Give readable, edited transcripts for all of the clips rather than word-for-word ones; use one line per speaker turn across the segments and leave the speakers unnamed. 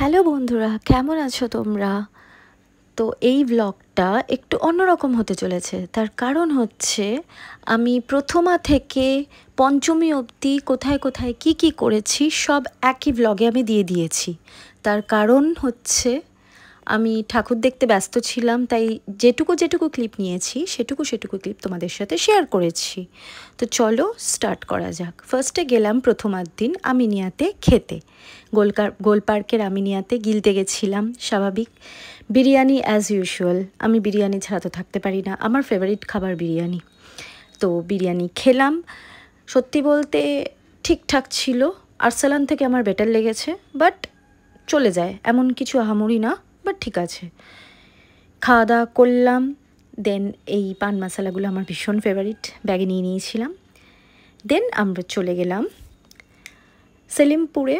Hello বন্ধুরা, কেমন আছো তোমরা? তো এই ব্লগটা একটু অন্যরকম হতে চলেছে। তার কারণ হচ্ছে আমি প্রথমা থেকে পঞ্চমী অবধি কোথায় কোথায় কি করেছি সব একই ব্লগে আমি দিয়ে দিয়েছি। তার কারণ হচ্ছে আমি ঠাকুর দেখতে ব্যস্ত ছিলাম, তাই যেটুকু ক্লিপ নিয়েছি সেটুকু ক্লিপ তোমাদের সাথে শেয়ার করেছি। তো চলো স্টার্ট করা যাক। ফার্স্টে গেলাম প্রথমার দিন আমিনিয়াতে খেতে। গোলপার্কের আমিনিয়াতে গিলতে গেছিলাম, স্বাভাবিক। বিরিয়ানি অ্যাজ ইউজুয়াল, আমি বিরিয়ানি ছাড়া তো থাকতে পারি না, আমার ফেভারিট খাবার বিরিয়ানি। তো বিরিয়ানি খেলাম, সত্যি বলতে ঠিকঠাক ছিল। আরসালান থেকে আমার বেটার লেগেছে, বাট চলে যায়, এমন কিছু আহামরি না, বাট ঠিক আছে। খাওয়া দাওয়া করলাম, দেন এই পান মশালাগুলো আমার ভীষণ ফেভারিট, ব্যাগে নিয়ে নিয়েছিলাম। দেন আমরা চলে গেলাম সেলিমপুরে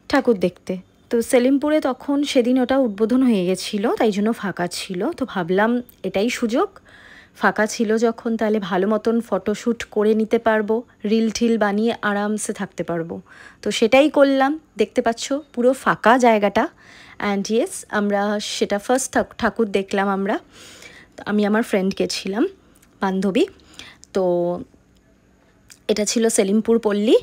ঠাকুর দেখতে। তো সেলিমপুরে তখন সেদিন ওটা উদ্বোধন হয়ে গেছিলো, তাই জন্য ফাঁকা ছিল। তো ভাবলাম এটাই সুযোগ, ফাঁকা ছিল যখন তাহলে ভালো মতন ফটোশ্যুট করে নিতে পারবো, রিল ঠিল বানিয়ে আরামসে থাকতে পারবো। তো সেটাই করলাম, দেখতে পাচ্ছ পুরো ফাঁকা জায়গাটা। অ্যান্ড ইয়েস, আমরা সেটা ফার্স্ট ঠাকুর দেখলাম। আমি আমার ফ্রেন্ডকে ছিলাম, বান্ধবী। তো এটা ছিল সেলিমপুর পল্লী।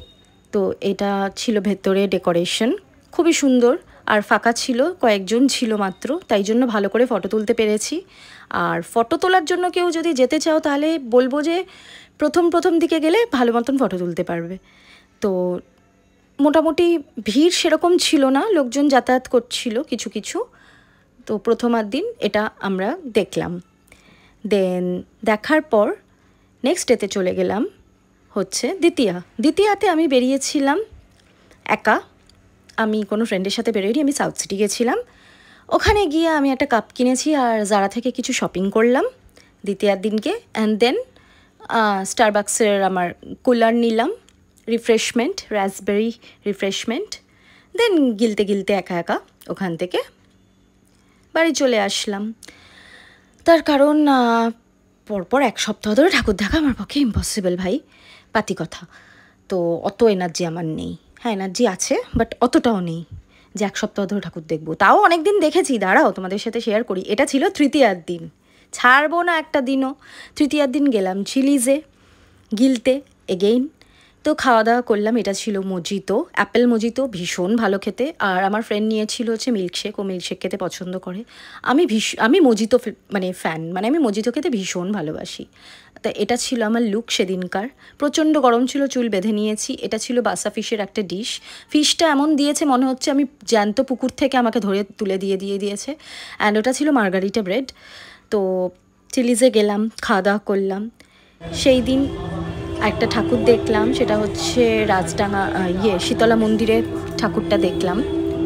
তো এটা ছিল ভেতরে ডেকোরেশন, খুবই সুন্দর, আর ফাঁকা ছিল, কয়েকজন ছিল মাত্র, তাই জন্য ভালো করে ফটো তুলতে পেরেছি। আর ফটো তোলার জন্য কেউ যদি যেতে চাও তাহলে বলবো যে প্রথম দিকে গেলে ভালো মতন ফটো তুলতে পারবে। তো মোটামুটি ভিড় সেরকম ছিল না, লোকজন যাতায়াত করছিল কিছু। তো প্রথমার দিন এটা আমরা দেখলাম। দেন দেখার পর নেক্সট ডেতে চলে গেলাম হচ্ছে দ্বিতীয়াতে আমি বেরিয়েছিলাম একা, আমি কোনো ফ্রেন্ডের সাথে বেরোইনি, আমি সাউথ সিটি গেছিলাম। ওখানে গিয়ে আমি একটা কাপ কিনেছি আর জারা থেকে কিছু শপিং করলাম দ্বিতীয়ার দিনকে। অ্যান্ড দেন স্টারবাক্সের আমার কুলার নিলাম, রিফ্রেশমেন্ট, রাসবেরি রিফ্রেশমেন্ট। দেন গিলতে একা ওখান থেকে বাড়ি চলে আসলাম। তার কারণ পরপর এক সপ্তাহ ধরে ঠাকুর দেখা আমার পক্ষে ইম্পসিবল ভাই, পাতি কথা। তো অত এনার্জি আমার নেই, হ্যাঁ এনার্জি আছে বাট অতটাও নেই যে এক সপ্তাহ ধরে ঠাকুর দেখবো। তাও অনেক দিন দেখেছি, দাঁড়াও তোমাদের সাথে শেয়ার করি। এটা ছিল তৃতীয়ার দিন, ছাড়বো না একটা দিনও। তৃতীয়ার দিন গেলাম চিলিজে গিলতে এগেইন। তো খাওয়া দাওয়া করলাম, এটা ছিল মজিতো, অ্যাপেল মজিতো, ভীষণ ভালো খেতে। আর আমার ফ্রেন্ড নিয়েছিল হচ্ছে মিল্কশেক, ও মিল্কশেক খেতে পছন্দ করে। আমি মজিতো মানে ফ্যান, মানে আমি মজিতো খেতে ভীষণ ভালোবাসি। তা এটা ছিল আমার লুক সেদিনকার। প্রচণ্ড গরম ছিল, চুল বেঁধে নিয়েছি। এটা ছিল বাসা ফিশের একটা ডিশ। ফিশটা এমন দিয়েছে মনে হচ্ছে আমি জ্যান্ত পুকুর থেকে আমাকে ধরে তুলে দিয়েছে। অ্যান্ড ওটা ছিল মার্গারিটা ব্রেড। তো চিলিজে গেলাম, খাওয়া দাওয়া করলাম। সেই দিন একটা ঠাকুর দেখলাম, সেটা হচ্ছে রাজডাঙ্গা শীতলা মন্দিরের ঠাকুরটা দেখলাম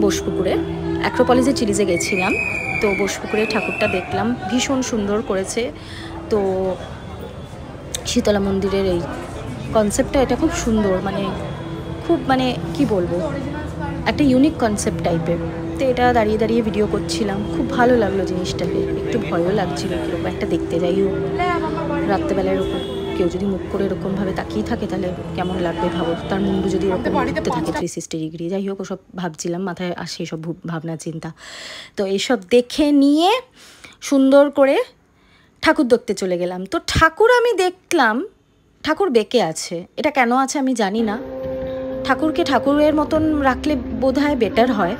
বোসপুকুরে। অ্যাক্রোপলিসে চিলিজে গেছিলাম, তো বোসপুকুরের ঠাকুরটা দেখলাম, ভীষণ সুন্দর করেছে। তো শীতলা মন্দিরের এই কনসেপ্টটা, এটা খুব সুন্দর, মানে কি বলবো, একটা ইউনিক কনসেপ্ট টাইপের। তো এটা দাঁড়িয়ে ভিডিও করছিলাম, খুব ভালো লাগলো জিনিসটাকে। একটু ভয়ও লাগছিল কীরকম একটা দেখতে, যাই হোক রাত্রেবেলায় এরকম কেউ যদি মুখ করে এরকমভাবে তাকিয়ে থাকে তাহলে কেমন লাগবে ভাবো, তার মুন্ডু যদি এরকম ঘুরতে থাকে 360 ডিগ্রি। যাই হোক ওসব ভাবছিলাম, মাথায় আসে এসব ভাবনা চিন্তা। তো এইসব দেখে নিয়ে সুন্দর করে ঠাকুর দেখতে চলে গেলাম। তো ঠাকুর আমি দেখলাম, ঠাকুর বেঁকে আছে, এটা কেন আছে আমি জানি না। ঠাকুরকে ঠাকুরের মতন রাখলে বোধহয় বেটার হয়।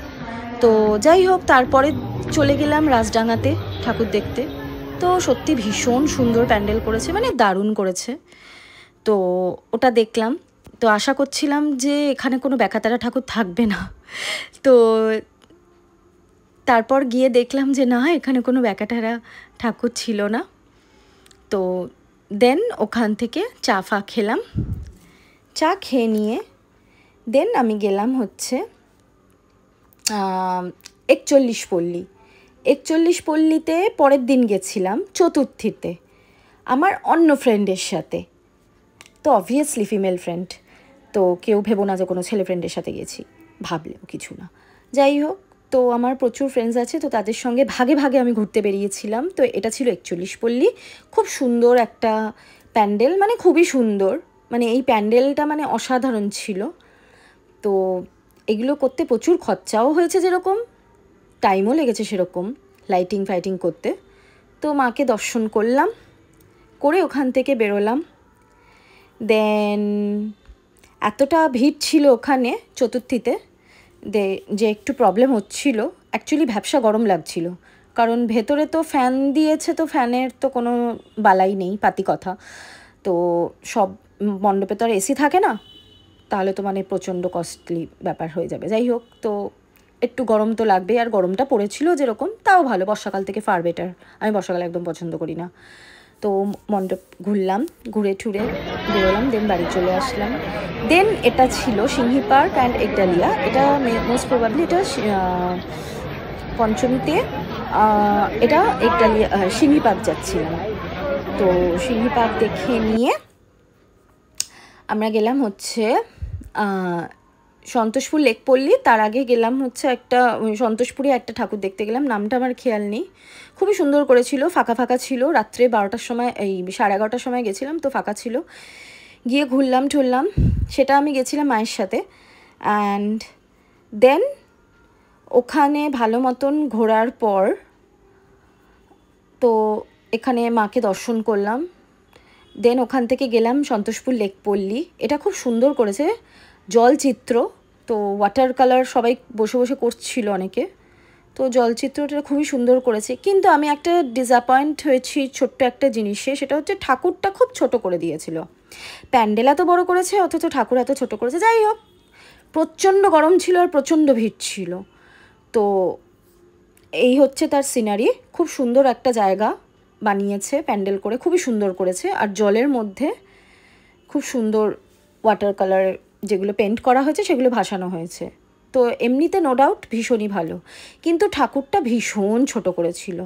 তো যাই হোক, তারপরে চলে গেলাম রাজডাঙ্গাতে ঠাকুর দেখতে। তো সত্যি ভীষণ সুন্দর প্যান্ডেল করেছে, মানে দারুণ করেছে। তো ওটা দেখলাম। তো আশা করছিলাম যে এখানে কোনো ব্যাকাতারা ঠাকুর থাকবে না। তো তারপর গিয়ে দেখলাম যে না, এখানে কোনো ব্যাকাটারা ঠাকুর ছিল না। তো দেন ওখান থেকে চা খেলাম, চা খেয়ে নিয়ে দেন আমি গেলাম হচ্ছে 41 পল্লীতে। পরের দিন গেছিলাম চতুর্থীতে আমার অন্য ফ্রেন্ডের সাথে। তো অবভিয়াসলি ফিমেল ফ্রেন্ড, তো কেউ ভেবো না যে কোনো ছেলে ফ্রেন্ডের সাথে গেছি, ভাবলেও কিছু না। যাই হোক, তো আমার প্রচুর ফ্রেন্ডস আছে, তো তাদের সঙ্গে ভাগে আমি ঘুরতে বেরিয়েছিলাম। তো এটা ছিল 41 পল্লী, খুব সুন্দর একটা প্যান্ডেল, মানে খুবই সুন্দর, মানে এই প্যান্ডেলটা মানে অসাধারণ ছিল। তো এগুলো করতে প্রচুর খরচাও হয়েছে যেরকম, টাইমও লেগেছে সেরকম লাইটিং ফাইটিং করতে। তো মাকে দর্শন করলাম, করে ওখান থেকে বেরোলাম। দেন এতটা ভিড় ছিল ওখানে চতুর্থীতে যে একটু প্রবলেম হচ্ছিল। অ্যাকচুয়ালি ভ্যাপসা গরম লাগছিল, কারণ ভেতরে তো ফ্যান দিয়েছে, তো ফ্যানের তো কোনো বালাই নেই, পাতি কথা। তো সব মণ্ডপে তো আর এসি থাকে না, তাহলে তো মানে প্রচণ্ড কস্টলি ব্যাপার হয়ে যাবে। যাই হোক, তো একটু গরম তো লাগবেই, আর গরমটা পড়েছিল যেরকম, তাও ভালো, বর্ষাকাল থেকে ফার বেটার। আমি বর্ষাকাল একদম পছন্দ করি না। তো মণ্ডপ ঘুরলাম, ঘুরে ঠুরে বেরোলাম, দেন বাড়ি চলে আসলাম। দেন এটা ছিল সিংহি পার্ক অ্যান্ড একডালিয়া। এটা মোস্ট প্রবাবলি এটা পঞ্চমীতে, এটা একডালিয়া সিংহি পার্ক যাচ্ছিলাম। তো সিংহি পার্ক দেখে নিয়ে আমরা গেলাম হচ্ছে সন্তোষপুর লেক পল্লী। তার আগে গেলাম হচ্ছে একটা সন্তোষপুরে একটা ঠাকুর দেখতে গেলাম, নামটা আমার খেয়াল নেই। খুবই সুন্দর করেছিল, ফাঁকা ফাঁকা ছিল। রাত্রে 12টার সময়, এই 11:30টার সময় গেছিলাম, তো ফাঁকা ছিল। গিয়ে ঘুরলাম ঠুরলাম, সেটা আমি গেছিলাম মায়ের সাথে। অ্যান্ড দেন ওখানে ভালো মতন ঘোরার পর তো এখানে মাকে দর্শন করলাম। দেন ওখান থেকে গেলাম সন্তোষপুর লেক পল্লী। এটা খুব সুন্দর করেছে, জলচিত্র। তো ওয়াটার কালার সবাই বসে বসে করছিল অনেকে, তো জলচিত্রটা খুবই সুন্দর করেছে। কিন্তু আমি একটা ডিসঅ্যাপয়েন্ট হয়েছি ছোট্ট একটা জিনিসে, সেটা হচ্ছে ঠাকুরটা খুব ছোট করে দিয়েছিল। প্যান্ডেল এত বড় করেছে, অথচ ঠাকুর এত ছোট করেছে। যাই হোক, প্রচণ্ড গরম ছিল আর প্রচণ্ড ভিড় ছিল। তো এই হচ্ছে তার সিনারি। খুব সুন্দর একটা জায়গা বানিয়েছে প্যান্ডেল করে, খুবই সুন্দর করেছে। আর জলের মধ্যে খুব সুন্দর ওয়াটার কালার যেগুলো পেন্ট করা হয়েছে সেগুলো ভাসানো হয়েছে। তো এমনিতে নো ডাউট ভীষণই ভালো, কিন্তু ঠাকুরটা ভীষণ ছোট করেছিল।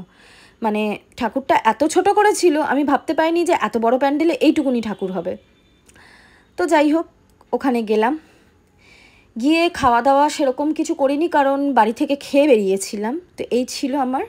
মানে ঠাকুরটা এত ছোট করেছিল, আমি ভাবতে পারিনি যে এত বড় প্যান্ডেলে এইটুকুনি ঠাকুর হবে। তো যাই হোক, ওখানে গেলাম, গিয়ে খাওয়া দাওয়া সেরকম কিছু করিনি, কারণ বাড়ি থেকে খেয়ে বেরিয়েছিলাম। তো এই ছিল আমার